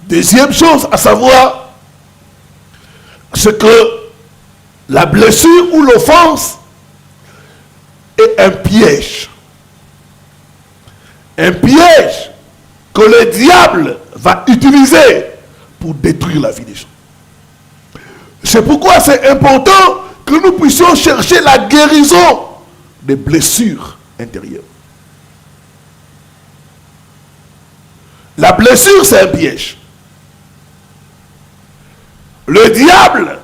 Deuxième chose à savoir, c'est que la blessure ou l'offense est un piège. Un piège que le diable va utiliser pour détruire la vie des gens. C'est pourquoi c'est important que nous puissions chercher la guérison des blessures intérieures. La blessure, c'est un piège. Le diable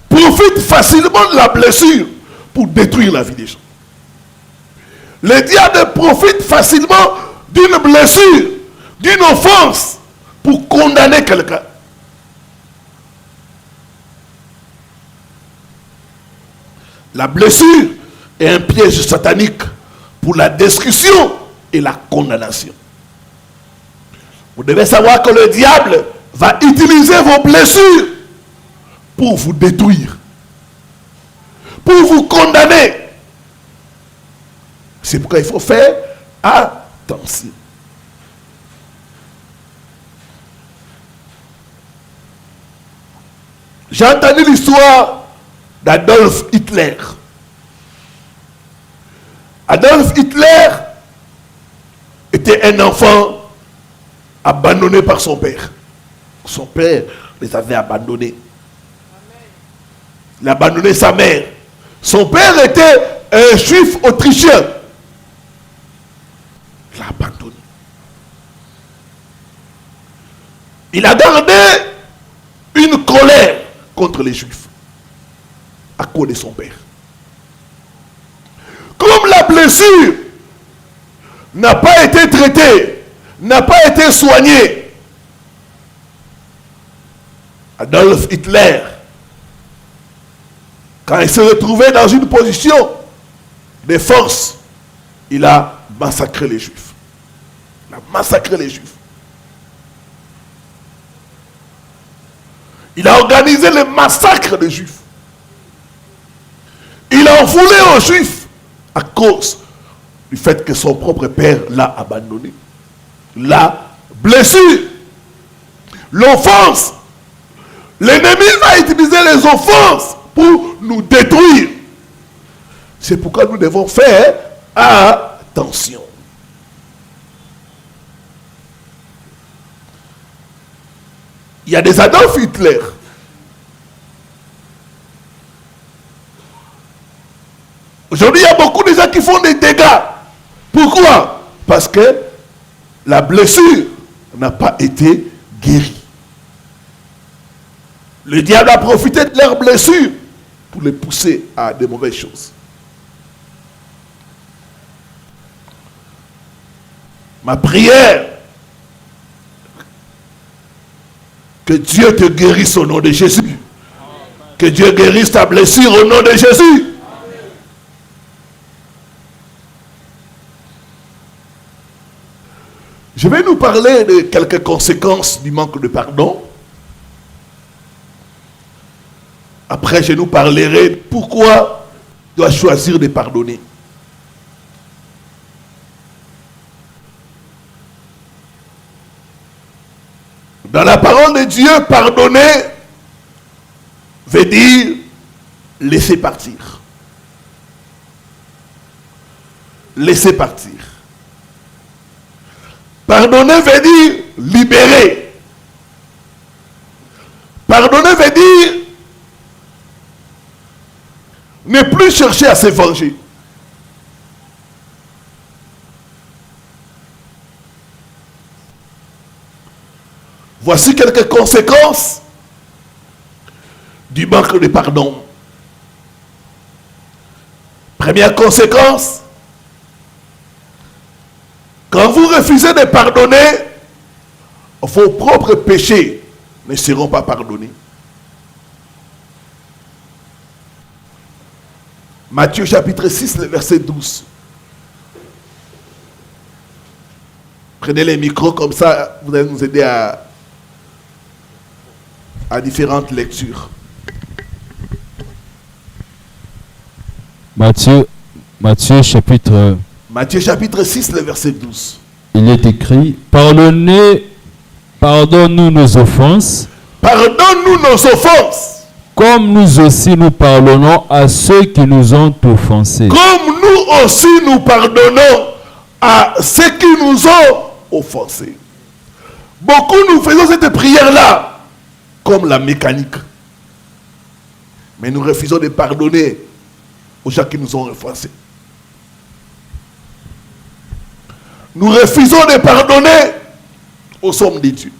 profite facilement de la blessure pour détruire la vie des gens. Le diable profite facilement d'une blessure, d'une offense pour condamner quelqu'un. La blessure est un piège satanique pour la destruction et la condamnation. Vous devez savoir que le diable va utiliser vos blessures pour vous détruire, pour vous condamner. C'est pourquoi il faut faire attention. J'ai entendu l'histoire d'Adolf Hitler. Adolf Hitler était un enfant abandonné par son père. Son père les avait abandonnés. Il a abandonné sa mère. Son père était un juif autrichien. Il l'a abandonné. Il a gardé une colère contre les juifs à cause de son père. Comme la blessure n'a pas été traitée, n'a pas été soignée, Adolf Hitler, quand il se retrouvait dans une position de force, il a massacré les Juifs. Il a massacré les Juifs. Il a organisé le massacre des Juifs. Il a enfoulé aux Juifs à cause du fait que son propre père l'a abandonné. La blessure, l'offense, l'ennemi va utiliser les offenses pour nous détruire. C'est pourquoi nous devons faire attention. Il y a des Adolf Hitler. Aujourd'hui, il y a beaucoup de gens qui font des dégâts. Pourquoi? Parce que la blessure n'a pas été guérie. Le diable a profité de leur blessure pour les pousser à de mauvaises choses. Ma prière, que Dieu te guérisse au nom de Jésus. Que Dieu guérisse ta blessure au nom de Jésus. Je vais nous parler de quelques conséquences du manque de pardon. Après, je nous parlerai pourquoi tu dois choisir de pardonner. Dans la parole de Dieu, pardonner veut dire laisser partir. Laisser partir. Pardonner veut dire libérer. Pardonner veut dire ne plus chercher à se venger. Voici quelques conséquences du manque de pardon. Première conséquence, quand vous refusez de pardonner, vos propres péchés ne seront pas pardonnés. Matthieu chapitre 6, le verset 12. Prenez les micros comme ça, vous allez nous aider à différentes lectures. Matthieu chapitre 6, le verset 12. Il est écrit, pardonnez Pardonne-nous nos offenses. Pardonne-nous nos offenses. Comme nous aussi nous pardonnons à ceux qui nous ont offensés. Comme nous aussi nous pardonnons à ceux qui nous ont offensés. Beaucoup nous faisons cette prière-là comme la mécanique. Mais nous refusons de pardonner aux gens qui nous ont offensés. Nous refusons de pardonner aux hommes de Dieu.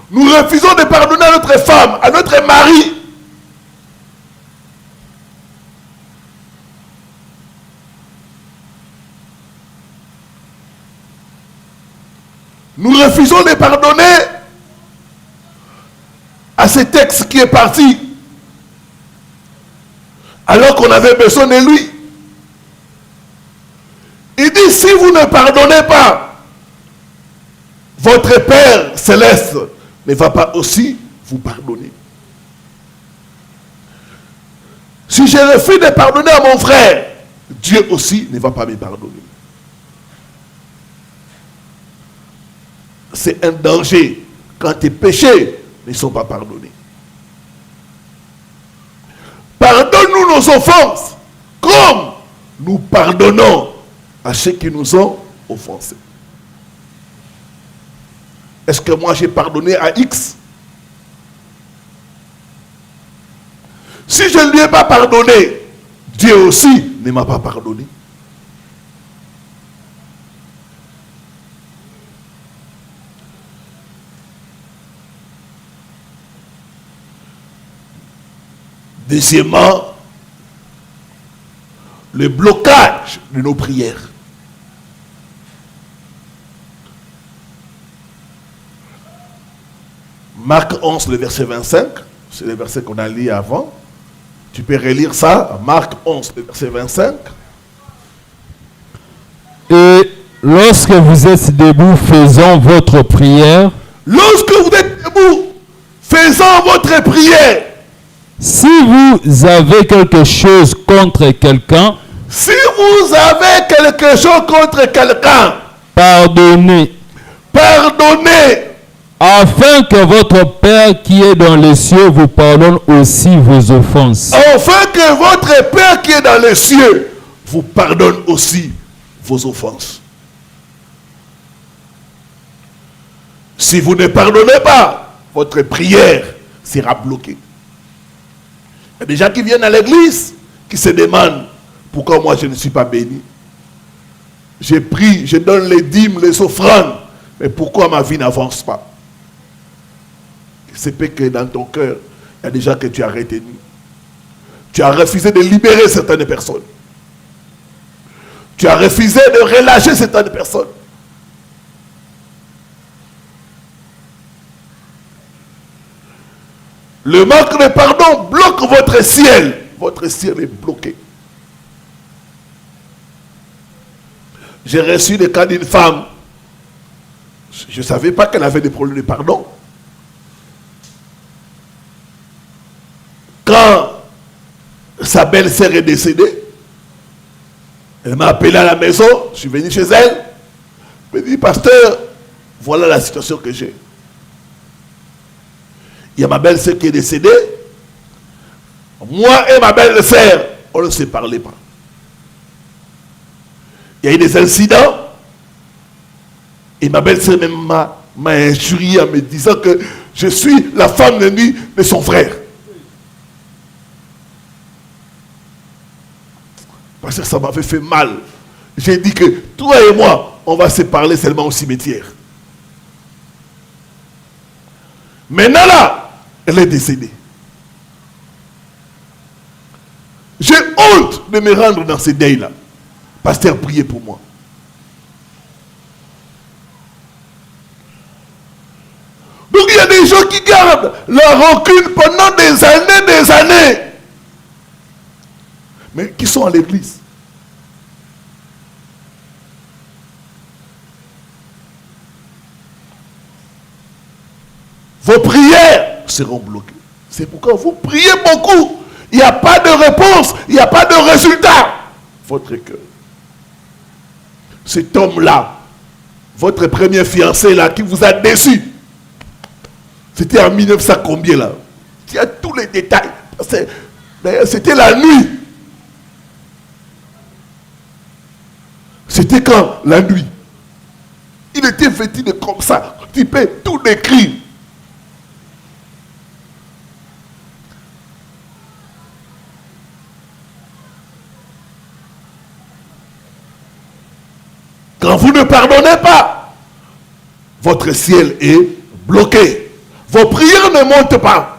Nous refusons de pardonner à notre femme, à notre mari. Nous refusons de pardonner à cet ex qui est parti alors qu'on avait besoin de lui. Il dit, si vous ne pardonnez pas, votre Père céleste ne va pas aussi vous pardonner. Si je refuse de pardonner à mon frère, Dieu aussi ne va pas me pardonner. C'est un danger quand tes péchés ne sont pas pardonnés. Pardonne-nous nos offenses comme nous pardonnons à ceux qui nous ont offensés. Est-ce que moi j'ai pardonné à X? Si je ne lui ai pas pardonné, Dieu aussi ne m'a pas pardonné. Deuxièmement, le blocage de nos prières. Marc 11, le verset 25, c'est le verset qu'on a lu avant. Tu peux relire ça, Marc 11, le verset 25. Et lorsque vous êtes debout faisant votre prière, lorsque vous êtes debout faisant votre prière, si vous avez quelque chose contre quelqu'un, si vous avez quelque chose contre quelqu'un, pardonnez, afin que votre Père qui est dans les cieux vous pardonne aussi vos offenses. Afin que votre Père qui est dans les cieux vous pardonne aussi vos offenses. Si vous ne pardonnez pas, votre prière sera bloquée. Il y a des gens qui viennent à l'église, qui se demandent pourquoi moi je ne suis pas béni. J'ai pris, je donne les dîmes, les offrandes, mais pourquoi ma vie n'avance pas? C'est que dans ton cœur, il y a des gens que tu as retenus. Tu as refusé de libérer certaines personnes. Tu as refusé de relâcher certaines personnes. Le manque de pardon bloque votre ciel. Votre ciel est bloqué. J'ai reçu le cas d'une femme. Je ne savais pas qu'elle avait des problèmes de pardon. Quand sa belle-sœur est décédée, elle m'a appelé à la maison, je suis venu chez elle. Elle m'a dit, pasteur, voilà la situation que j'ai. Il y a ma belle-sœur qui est décédée. Moi et ma belle-sœur, on ne se parlait pas. Il y a eu des incidents. Et ma belle-sœur même m'a injurié en me disant que je suis la femme ennemie de son frère. Parce que ça m'avait fait mal. J'ai dit que toi et moi, on va se parler seulement au cimetière. Maintenant là, elle est décédée. J'ai honte de me rendre dans ces deuils-là. Pasteur, priez pour moi. Donc il y a des gens qui gardent la rancune pendant des années. Mais qui sont à l'église. Vos prières seront bloquées. C'est pourquoi vous priez beaucoup. Il n'y a pas de réponse, il n'y a pas de résultat. Votre cœur. Cet homme-là, votre premier fiancé là qui vous a déçu, C'était en 1900 combien là? Il y a tous les détails. D'ailleurs, c'était la nuit. C'était quand? La nuit. Il était vêtu de comme ça. Tu peux tout décrire. Quand vous ne pardonnez pas, votre ciel est bloqué. Vos prières ne montent pas.